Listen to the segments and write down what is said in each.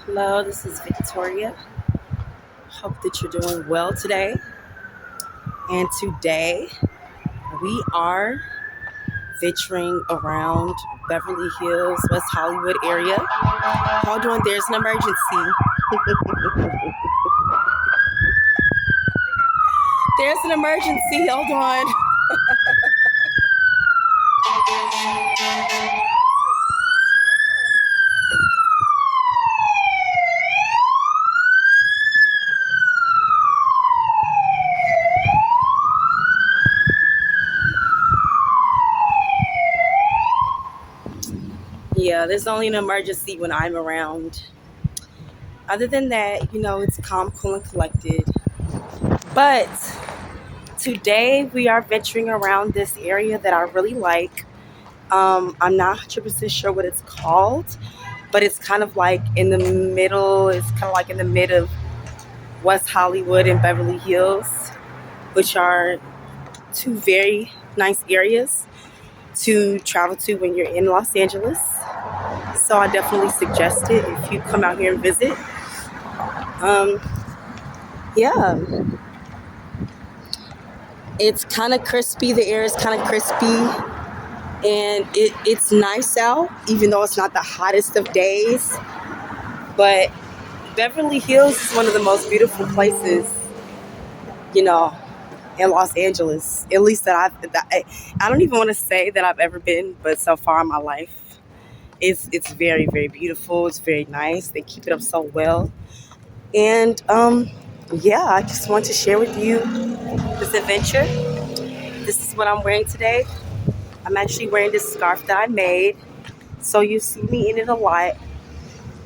Hello, this is Victoria. Hope that you're doing well today. And today we are venturing around Beverly Hills, West Hollywood area. Hold on, there's an emergency. There's an emergency. Hold on. Yeah, there's only an emergency when I'm around. Other than that, it's calm, cool, and collected. But today we are venturing around this area that I really like. I'm not 100% sure what it's called, but it's kind of like in the middle. It's kind of like in the mid of West Hollywood and Beverly Hills, which are two very nice areas to travel to when you're in Los Angeles. So I definitely suggest it if you come out here and visit. Um, yeah, it's kind of crispy. The air is kind of crispy, and it's nice out, even though it's not the hottest of days. But Beverly Hills is one of the most beautiful places, you know, in Los Angeles. At least I don't even want to say that I've ever been, but so far in my life, it's very, very beautiful. It's very nice. They keep it up so well. And yeah, I just want to share with you this adventure. This is what I'm wearing today. I'm actually wearing this scarf that I made. So you see me in it a lot.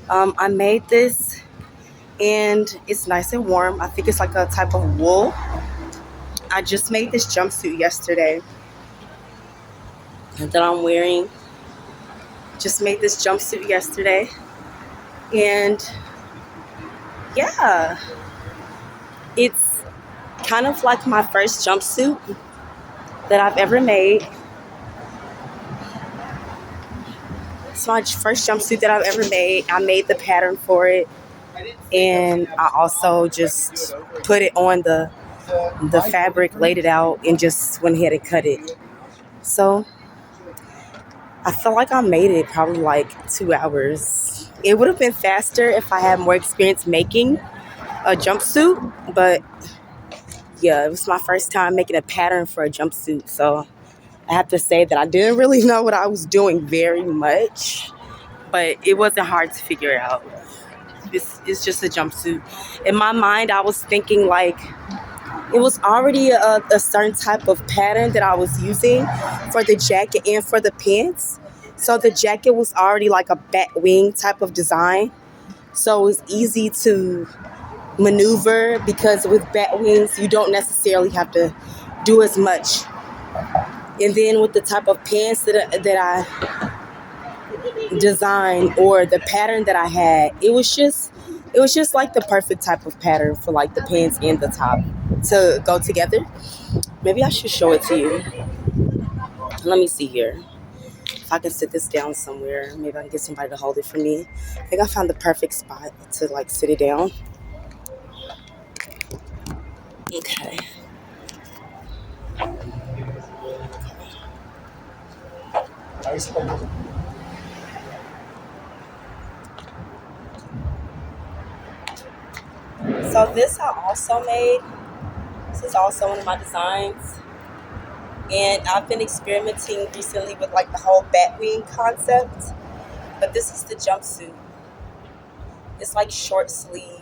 I made this and it's nice and warm. I think it's like a type of wool. I just made this jumpsuit yesterday that I'm wearing. Just made this jumpsuit yesterday. And yeah, it's kind of like my first jumpsuit that I've ever made. It's my first jumpsuit that I've ever made. I made the pattern for it. And I also just put it on the fabric, laid it out, and just went ahead and cut it. So I feel like I made it probably like 2 hours. It would have been faster if I had more experience making a jumpsuit, but yeah, it was my first time making a pattern for a jumpsuit. So I have to say that I didn't really know what I was doing very much, but it wasn't hard to figure out. It's just a jumpsuit. In my mind, I was thinking like it was already a certain type of pattern that I was using for the jacket and for the pants. So the jacket was already like a bat wing type of design. So it was easy to maneuver because with bat wings, you don't necessarily have to do as much. And then with the type of pants that I designed or the pattern that I had, it was just like the perfect type of pattern for like the pants and the top to go together. Maybe I should show it to you. Let me see here. If I can sit this down somewhere, maybe I can get somebody to hold it for me. I think I found the perfect spot to like sit it down. Okay. So this I also made. This is also one of my designs. And I've been experimenting recently with like the whole bat wing concept. But this is the jumpsuit. It's like short sleeve.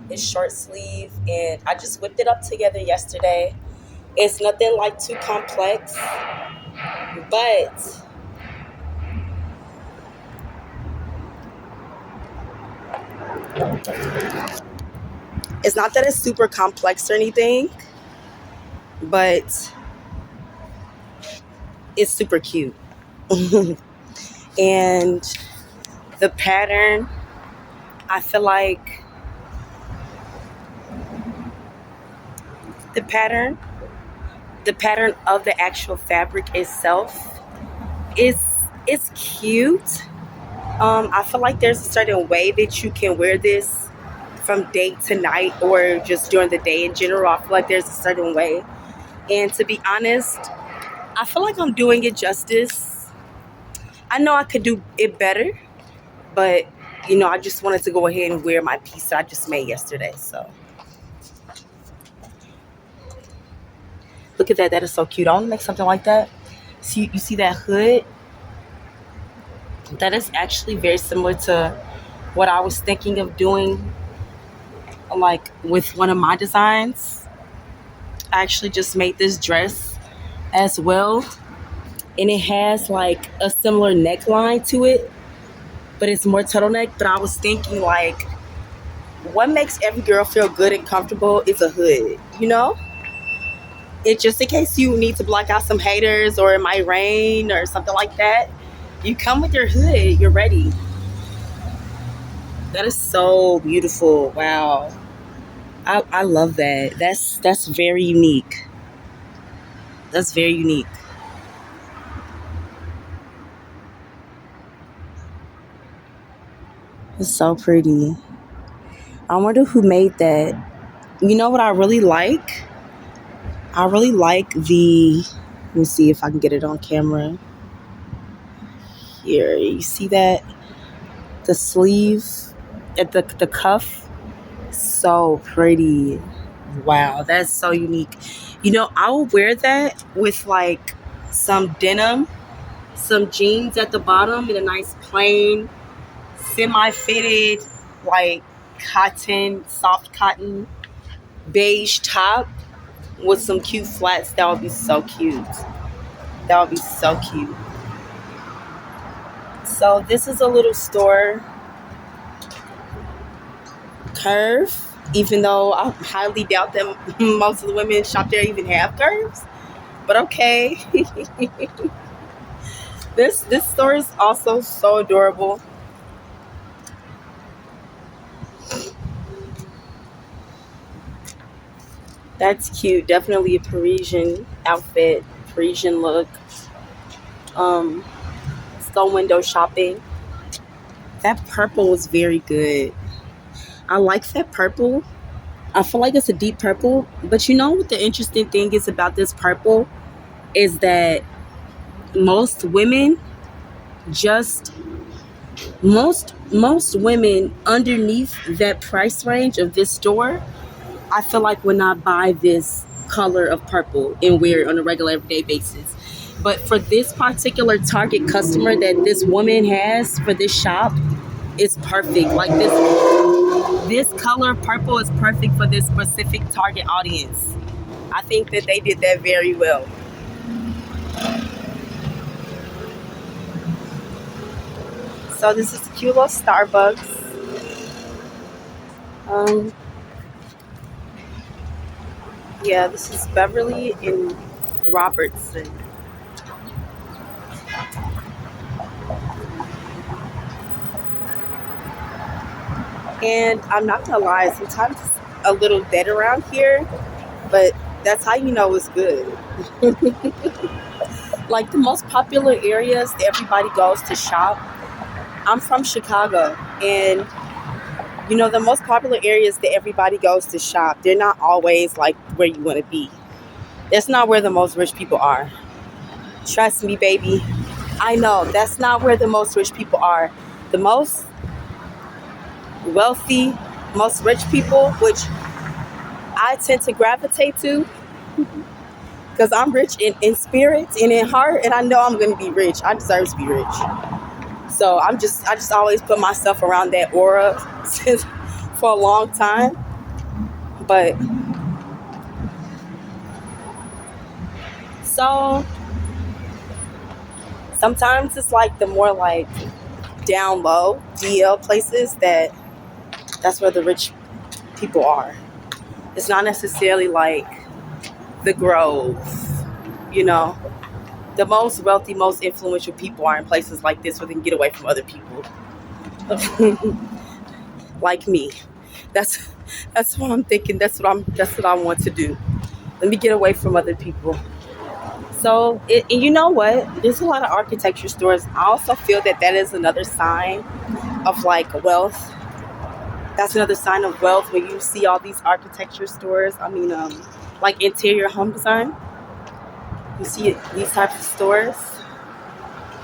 It's short sleeve, and I just whipped it up together yesterday. It's nothing like too complex, but it's not that it's super complex or anything, but it's super cute. And the pattern, I feel like the pattern, the pattern of the actual fabric itself is it's cute. I feel like there's a certain way that you can wear this from day to night or just during the day in general. I feel like there's a certain way. And to be honest, I feel like I'm doing it justice. I know I could do it better, but I just wanted to go ahead and wear my piece that I just made yesterday. So look at that. That is so cute. I want to make something like that. See, you see that hood? That is actually very similar to what I was thinking of doing, like with one of my designs. I actually just made this dress as well, and it has like a similar neckline to it, but it's more turtleneck. But I was thinking, like, what makes every girl feel good and comfortable is a hood, It just in case you need to block out some haters or it might rain or something like that. You come with your hood, you're ready. That is so beautiful. Wow. I love that. That's very unique. That's very unique. It's so pretty. I wonder who made that. You know what I really like? I really like let me see if I can get it on camera. Here, you see that? The sleeve at the cuff. So pretty. Wow, that's so unique. I will wear that with like some denim, some jeans at the bottom, and a nice plain, semi-fitted, like soft cotton, beige top with some cute flats. That would be so cute. That would be so cute. So this is a little store, Curve. Even though I highly doubt that most of the women shop there even have curves, but okay. This store is also so adorable. That's cute. Definitely a Parisian outfit, Parisian look. Let's go window shopping. That purple is very good. I like that purple. I feel like it's a deep purple, but you know what the interesting thing is about this purple is that most women just most women underneath that price range of this store, I feel like would not buy this color of purple and wear it on a regular everyday basis. But for this particular target customer that this woman has for this shop, it's perfect. Like this color purple is perfect for this specific target audience. I think that they did that very well. So this is a cute little Starbucks. Um, yeah, this is Beverly in Robertson. And I'm not gonna lie, sometimes it's a little dead around here, but that's how you know it's good. Like the most popular areas that everybody goes to shop. I'm from Chicago, and the most popular areas that everybody goes to shop, they're not always like where you want to be. That's not where the most rich people are. Trust me, baby. I know that's not where the most rich people are. The most wealthy, most rich people, which I tend to gravitate to because I'm rich in spirit and in heart, and I know I'm going to be rich. I deserve to be rich. So I just always put myself around that aura since for a long time. But so sometimes it's like the more like down low DL places that's where the rich people are. It's not necessarily like the Grove, you know. The most wealthy, most influential people are in places like this where they can get away from other people. Like me. That's what I'm thinking. That's what I want to do. Let me get away from other people. So, and you know what? There's a lot of architecture stores. I also feel that that is another sign of like wealth. That's another sign of wealth when you see all these architecture stores. I mean, like interior home design. You see these types of stores.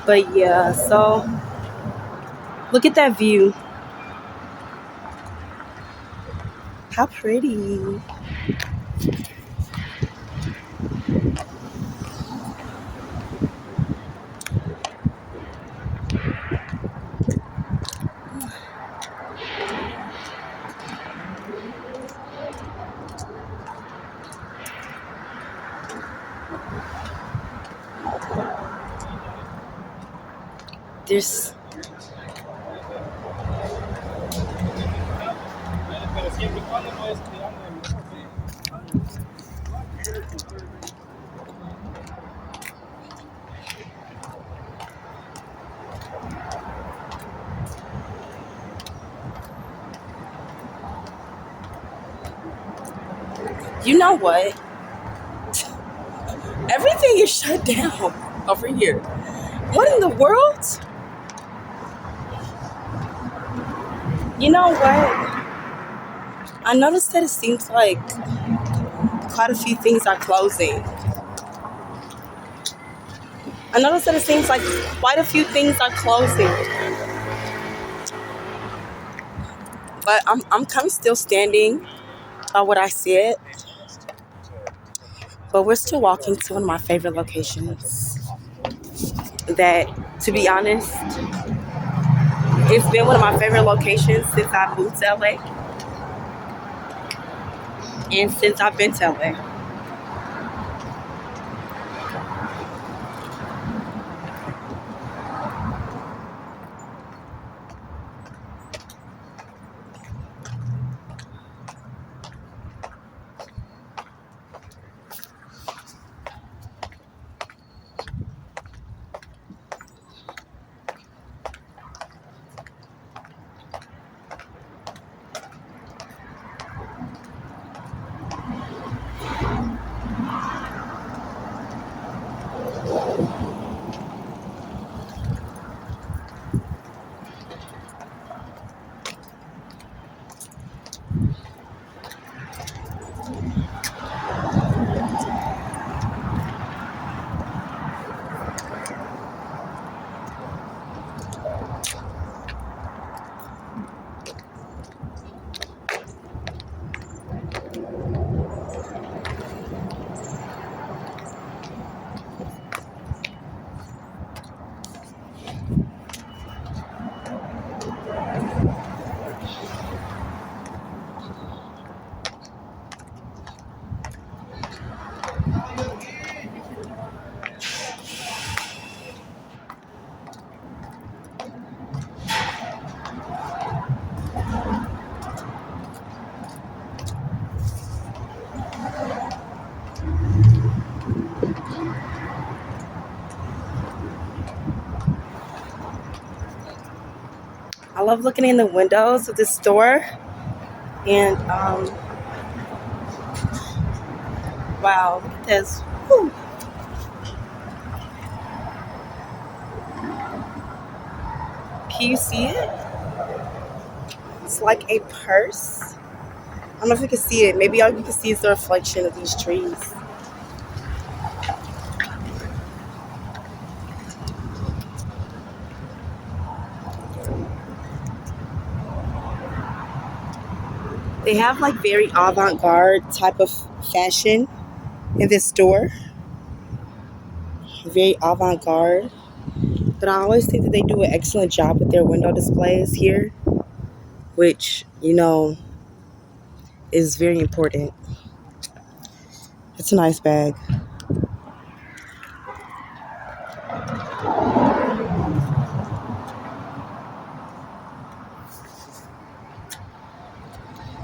But yeah, so look at that view. How pretty. There's you know what? Everything is shut down over here. What in the world? You know what? I noticed that it seems like quite a few things are closing. I noticed that it seems like quite a few things are closing. But I'm kind of still standing by what I said. But we're still walking to one of my favorite locations. That, to be honest, it's been one of my favorite locations since I moved to LA and since I've been to LA. I love looking in the windows of this store and wow, look at this. Whew. Can you see it? It's like a purse. I don't know if you can see it. Maybe all you can see is the reflection of these trees. They have like very avant-garde type of fashion in this store. Very avant-garde. But I always think that they do an excellent job with their window displays here, which, is very important. It's a nice bag.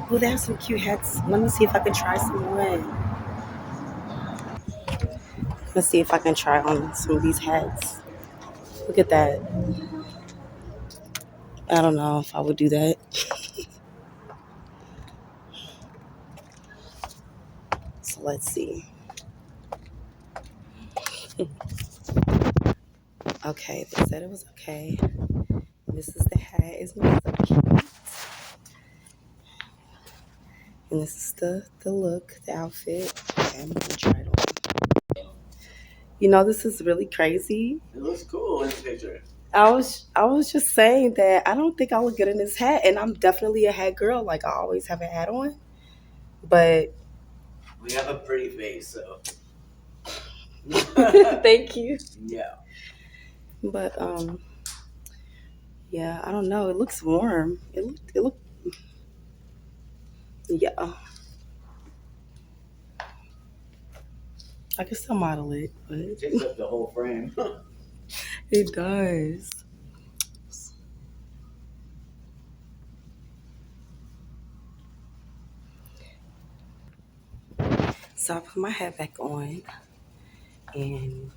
Oh, they have some cute hats. Let me see if I can try some on. Let's see if I can try on some of these hats. Look at that. I don't know if I would do that. So let's see. Okay, they said it was okay. This is the hat. Isn't it so cute? And this is the look, the outfit. Okay, I'm gonna try it on. You know, this is really crazy. It looks cool in the picture. I was just saying that I don't think I look good in this hat, and I'm definitely a hat girl. Like I always have a hat on, but We have a pretty face, so. thank you. Yeah. But yeah, I don't know. It looks warm. It looked yeah. I can still model it, but It takes up the whole frame. it does. So I put my hat back on, and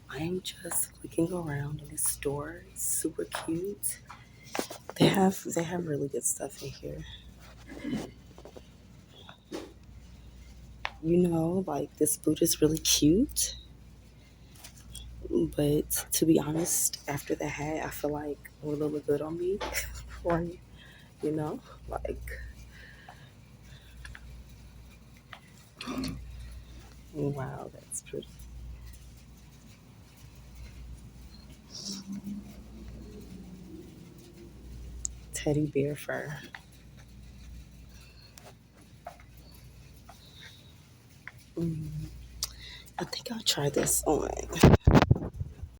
I am just looking around in this store. It's super cute. They have really good stuff in here. You know, like this boot is really cute. But to be honest, after the hat, I feel like it would look good on me. Or, you know, like, wow, that's pretty. Teddy bear fur. Mm, I think I'll try this on.